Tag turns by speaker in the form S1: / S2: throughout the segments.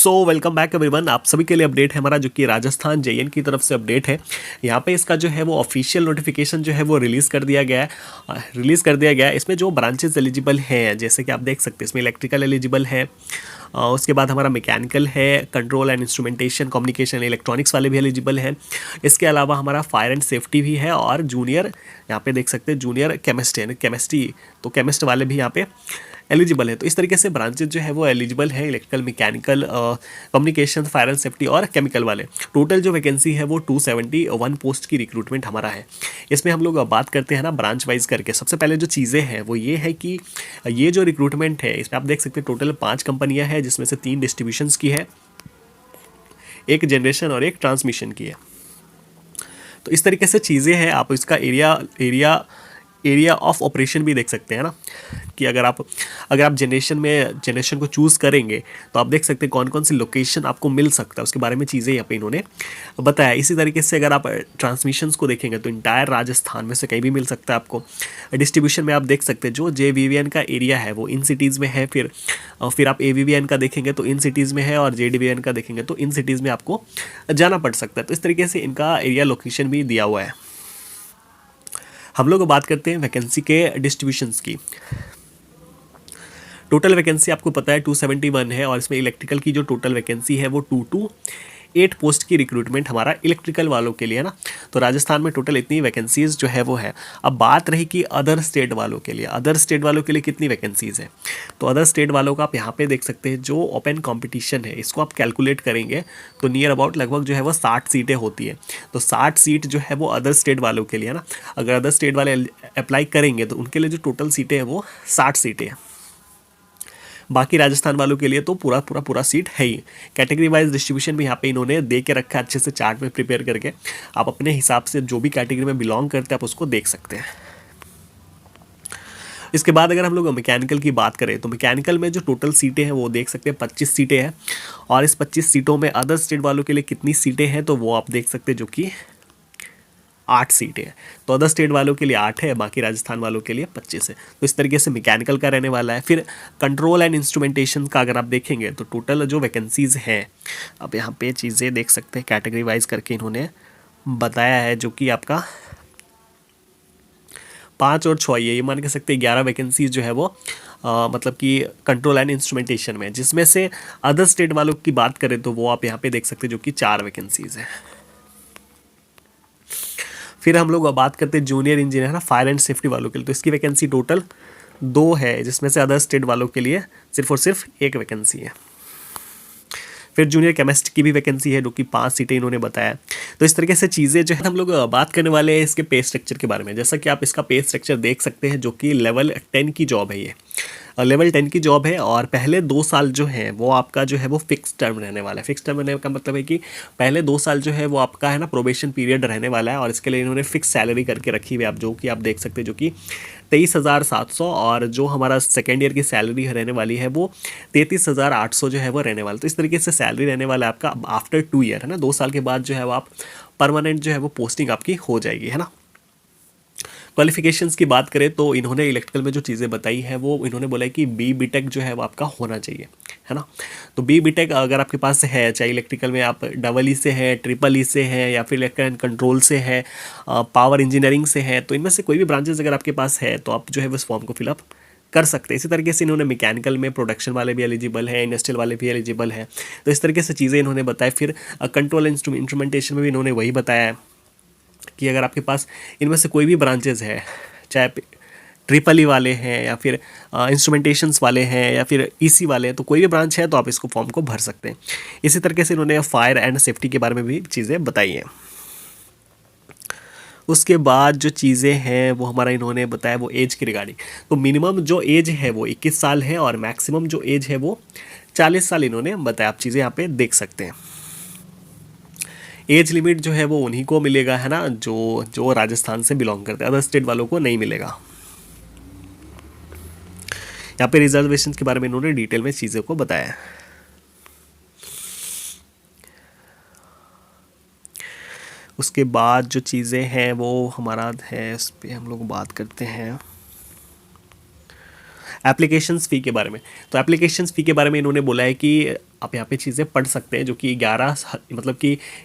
S1: So welcome back everyone. आप सभी के लिए अपडेट है हमारा, जो कि राजस्थान जेएन की तरफ से अपडेट है। यहाँ पे इसका जो है वो ऑफिशियल नोटिफिकेशन जो है वो रिलीज़ कर दिया गया है। इसमें जो ब्रांचेस एलिजिबल हैं, जैसे कि आप देख सकते हैं, इसमें इलेक्ट्रिकल एलिजिबल है, उसके बाद हमारा मैकेनिकल है, control and instrumentation, communication, electronics वाले भी एलिजिबल हैं। इसके अलावा हमारा फायर एंड सेफ्टी भी है, और जूनियर, यहाँ पे देख सकते हैं जूनियर केमिस्ट है, केमिस्ट्री, तो केमिस्ट वाले भी यहाँ पे एलिजिबल है। तो इस तरीके से ब्रांचेज जो है वो एलिजिबल है, electrical, mechanical, communication, fire and safety और केमिकल वाले। टोटल जो वैकेंसी है वो 271 पोस्ट की रिक्रूटमेंट हमारा है। इसमें हम लोग बात करते हैं ना ब्रांच वाइज करके। सबसे पहले जो चीज़ें हैं वो ये है कि ये जो रिक्रूटमेंट है, इसमें आप देख सकते हैं टोटल 5 कंपनियां हैं, जिसमें से 3 डिस्ट्रीब्यूशंस की है, एक जनरेशन और एक ट्रांसमिशन की है। तो इस तरीके से चीज़ें हैं। आप इसका एरिया ऑफ ऑपरेशन भी देख सकते हैं ना, कि अगर आप जनरेशन को चूज़ करेंगे तो आप देख सकते हैं कौन कौन सी लोकेशन आपको मिल सकता है, उसके बारे में चीज़ें यहाँ पे इन्होंने बताया। इसी तरीके से अगर आप ट्रांसमिशंस को देखेंगे तो इंटायर राजस्थान में से कहीं भी मिल सकता है आपको। डिस्ट्रीब्यूशन में आप देख सकते हैं जो JVVN का एरिया है वो इन सिटीज़ में है, फिर आप AVVN का देखेंगे तो इन सिटीज़ में है, और JDVN का देखेंगे तो इन सिटीज़ में आपको जाना पड़ सकता है। तो इस तरीके से इनका एरिया लोकेशन भी दिया हुआ है। हम लोग बात करते हैं वैकेंसी के डिस्ट्रीब्यूशंस की। टोटल वैकेंसी आपको पता है 271 है, और इसमें इलेक्ट्रिकल की जो टोटल वैकेंसी है वो 228 पोस्ट की रिक्रूटमेंट हमारा इलेक्ट्रिकल वालों के लिए है ना। तो राजस्थान में टोटल इतनी वैकेंसीज जो है वो है। अब बात रही कि अदर स्टेट वालों के लिए कितनी वैकेंसीज है। तो अदर स्टेट वालों का आप यहाँ पे देख सकते हैं, जो ओपन कॉम्पिटिशन है इसको आप कैलकुलेट करेंगे तो नियर अबाउट लगभग जो है वो 60 सीटें होती है। तो 60 सीट जो है वो अदर स्टेट वालों के लिए है ना। अगर अदर स्टेट वाले अप्लाई करेंगे तो उनके लिए जो टोटल सीटें हैं वो 60 सीटें हैं। बाकी राजस्थान वालों के लिए तो पूरा सीट है ही। कैटेगरी वाइज डिस्ट्रीब्यूशन भी यहाँ पे इन्होंने दे के रखा है अच्छे से, चार्ट में प्रिपेयर करके। आप अपने हिसाब से जो भी कैटेगरी में बिलोंग करते हैं आप उसको देख सकते हैं। इसके बाद अगर हम लोग मैकेनिकल की बात करें तो मैकेनिकल में जो टोटल सीटें हैं वो देख सकते हैं 25 सीटें हैं, और इस 25 सीटों में अदर स्टेट वालों के लिए कितनी सीटें हैं तो वो आप देख सकते हैं, जो कि 8 सीटें हैं। तो अदर स्टेट वालों के लिए 8 है, बाकी राजस्थान वालों के लिए 25 है। तो इस तरीके से मैकेनिकल का रहने वाला है। फिर कंट्रोल एंड इंस्ट्रूमेंटेशन का अगर आप देखेंगे तो टोटल जो वैकेंसीज हैं, अब यहाँ पे चीज़ें देख सकते हैं, कैटेगरी वाइज करके इन्होंने बताया है, जो कि आपका 5 और 6 ये मान के सकते हैं 11 वैकेंसीज जो है वो मतलब कि कंट्रोल एंड इंस्ट्रूमेंटेशन में, जिसमें से अदर स्टेट वालों की बात करें तो वो आप यहाँ पे देख सकते हैं, जो कि 4 वैकेंसीज है। फिर हम लोग बात करते हैं जूनियर इंजीनियर ना, फायर एंड सेफ्टी वालों के लिए। तो इसकी वैकेंसी टोटल 2 है, जिसमें से अदर स्टेट वालों के लिए सिर्फ और सिर्फ 1 वैकेंसी है। फिर जूनियर केमिस्ट की भी वैकेंसी है, जो कि 5 सीटें इन्होंने बताया। तो इस तरीके से चीज़ें जो है हम लोग बात करने वाले हैं इसके पे स्ट्रक्चर के बारे में। जैसा कि आप इसका पे स्ट्रक्चर देख सकते हैं, जो कि लेवल 10 की जॉब है, ये लेवल 10 की जॉब है, और पहले 2 साल जो है वो आपका जो है वो फिक्स टर्म रहने वाला है। फिक्स टर्म रहने का मतलब है कि पहले 2 साल जो है वो आपका है ना प्रोबेशन पीरियड रहने वाला है, और इसके लिए इन्होंने फिक्स सैलरी करके रखी हुई है, आप जो कि आप देख सकते हैं, जो कि 23,700, और जो हमारा सेकेंड ईयर की सैलरी रहने वाली है वो 33,800 जो है वो रहने वाला। तो इस तरीके से सैलरी रहने वाला है आपका आफ्टर 2 ईयर, है ना। 2 साल के बाद जो है वो आप परमानेंट जो है वो पोस्टिंग आपकी हो जाएगी, है ना। क्वालिफिकेशंस की बात करें तो इन्होंने इलेक्ट्रिकल में जो चीज़ें बताई है वो इन्होंने बोला है कि BTech जो है वो आपका होना चाहिए, है ना। तो BTech अगर आपके पास है, चाहे इलेक्ट्रिकल में आप EE से है, EEE से है, या फिर इलेक्ट्रिकल एंड कंट्रोल से है, पावर इंजीनियरिंग से है, तो इनमें से कोई भी ब्रांचेस अगर आपके पास है तो आप जो है उस फॉर्म को फिलअप कर सकते हैं। इसी तरीके से इन्होंने मैकेनिकल में प्रोडक्शन वाले भी एलिजिबल है, इंडस्ट्रियल वाले भी एलिजिबल है। तो इस तरीके से चीज़ें इन्होंने बताया। फिर कंट्रोल इंस्ट्रूमेंटेशन में भी इन्होंने वही बताया है कि अगर आपके पास इनमें से कोई भी ब्रांचेज है, चाहे EEE वाले हैं, या फिर इंस्ट्रूमेंटेशंस वाले हैं, या फिर EC वाले हैं, तो कोई भी ब्रांच है तो आप इसको फॉर्म को भर सकते हैं। इसी तरीके से इन्होंने फायर एंड सेफ्टी के बारे में भी चीज़ें बताई हैं। उसके बाद जो चीज़ें हैं वो हमारा इन्होंने बताया वो एज की रिगार्डिंग। तो मिनिमम जो एज है वो 21 साल है, और मैक्सिमम जो एज है वो 40 साल इन्होंने बताया। आप चीज़ें यहाँ पे देख सकते हैं। एज लिमिट जो है वो उन्हीं को मिलेगा, है ना, जो राजस्थान से बिलोंग करते हैं, अदर स्टेट वालों को नहीं मिलेगा। यहाँ पे रिजर्वेशन के बारे में इन्होंने डिटेल में चीज़ों को बताया। उसके बाद जो चीज़ें हैं वो हमारा है, इस पर हम लोग बात करते हैं एप्लीकेशंस फ़ी के बारे में। तो एप्लीकेशंस फ़ी के बारे में इन्होंने बोला है कि आप यहाँ पे चीज़ें पढ़ सकते हैं, जो कि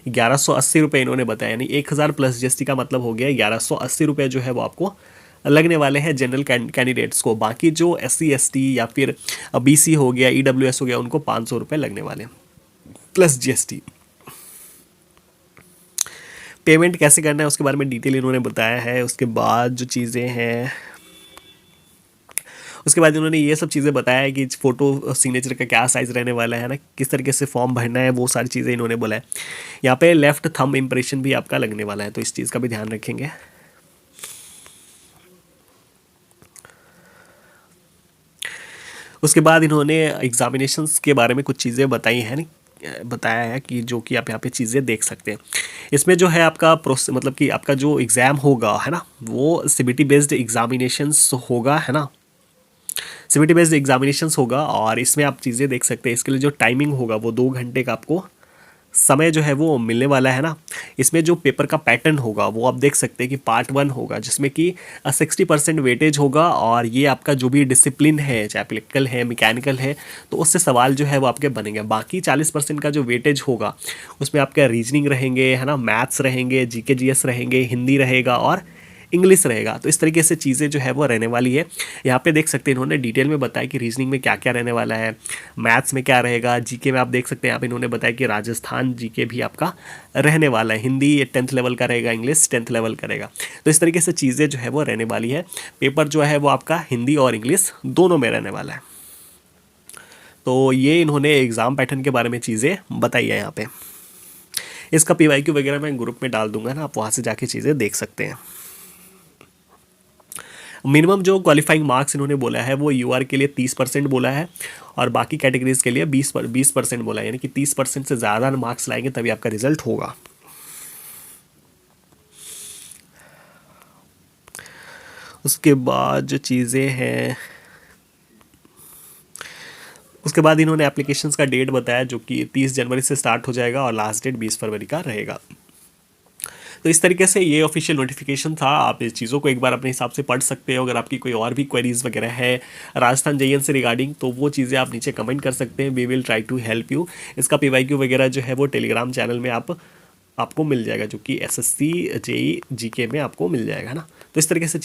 S1: 1180 रुपये इन्होंने बताया, यानी 1000 प्लस जीएसटी का मतलब हो गया 1180 रुपये जो है वो आपको लगने वाले हैं जनरल कैंडिडेट्स को। बाकी जो SC ST या फिर BC हो गया, EWS हो गया, उनको 500 रुपये लगने वाले हैं प्लस GST। पेमेंट कैसे करना है उसके बारे में डिटेल इन्होंने बताया है। उसके बाद जो चीज़ें हैं, उसके बाद इन्होंने ये सब चीज़ें बताया है कि फ़ोटो सिग्नेचर का क्या साइज़ रहने वाला है ना, किस तरीके से फॉर्म भरना है, वो सारी चीज़ें इन्होंने बोला है। यहाँ पे लेफ़्ट थंब इम्प्रेशन भी आपका लगने वाला है, तो इस चीज़ का भी ध्यान रखेंगे। उसके बाद इन्होंने एग्जामिनेशंस के बारे में कुछ चीज़ें बताई हैं, नहीं बताया है कि जो कि आप यहाँ पे चीज़ें देख सकते हैं। इसमें जो है आपका प्रोसेस, मतलब कि आपका जो एग्ज़ाम होगा है ना, वो CBT बेस्ड एग्जामिनेशंस होगा, है ना, CBT बेस्ड एग्जामिनेशंस होगा। और इसमें आप चीज़ें देख सकते हैं, इसके लिए जो टाइमिंग होगा वो 2 घंटे का आपको समय जो है वो मिलने वाला है ना। इसमें जो पेपर का पैटर्न होगा वो आप देख सकते हैं कि पार्ट 1 होगा, जिसमें कि 60% वेटेज होगा, और ये आपका जो भी डिसिप्लिन है, चाहे इलेक्ट्रिकल है, मैकेनिकल है, तो उससे सवाल जो है वो आपके बनेंगे। बाकी 40% का जो वेटेज होगा उसमें आपका रीजनिंग रहेंगे, है ना, मैथ्स रहेंगे, GK GS रहेंगे, हिंदी रहेगा और इंग्लिश रहेगा। तो इस तरीके से चीज़ें जो है वो रहने वाली है। यहाँ पे देख सकते हैं इन्होंने डिटेल में बताया कि रीजनिंग में क्या क्या रहने वाला है, मैथ्स में क्या रहेगा, GK में आप देख सकते हैं यहाँ पे इन्होंने बताया कि राजस्थान GK भी आपका रहने वाला है, हिंदी 10th लेवल का रहेगा, इंग्लिश 10th लेवल का रहेगा। तो इस तरीके से चीज़ें जो है वो रहने वाली है। पेपर जो है वो आपका हिंदी और इंग्लिश दोनों में रहने वाला है। तो ये इन्होंने एग्ज़ाम पैटर्न के बारे में चीज़ें बताई है यहाँ पे। इसका PYQ वगैरह मैं ग्रुप में डाल दूंगा ना, आप वहाँ से जाके चीज़ें देख सकते हैं। मिनिमम जो क्वालिफाइंग मार्क्स इन्होंने बोला है वो UR के लिए 30% बोला है, और बाकी कैटेगरीज के लिए 20% बोला है, यानी कि 30% से ज़्यादा मार्क्स लाएंगे तभी आपका रिजल्ट होगा। उसके बाद जो चीज़ें हैं, उसके बाद इन्होंने एप्लीकेशंस का डेट बताया, जो कि 30 जनवरी से स्टार्ट हो जाएगा और लास्ट डेट 20 फरवरी का रहेगा। तो इस तरीके से ये ऑफिशियल नोटिफिकेशन था। आप इस चीज़ों को एक बार अपने हिसाब से पढ़ सकते हो। अगर आपकी कोई और भी क्वेरीज वगैरह है राजस्थान JN से रिगार्डिंग, तो वो चीज़ें आप नीचे कमेंट कर सकते हैं। We will try to help you. इसका PYQ वगैरह जो है वो टेलीग्राम चैनल में आपको मिल जाएगा, जो कि SSC JE GK में आपको मिल जाएगा ना। तो इस तरीके से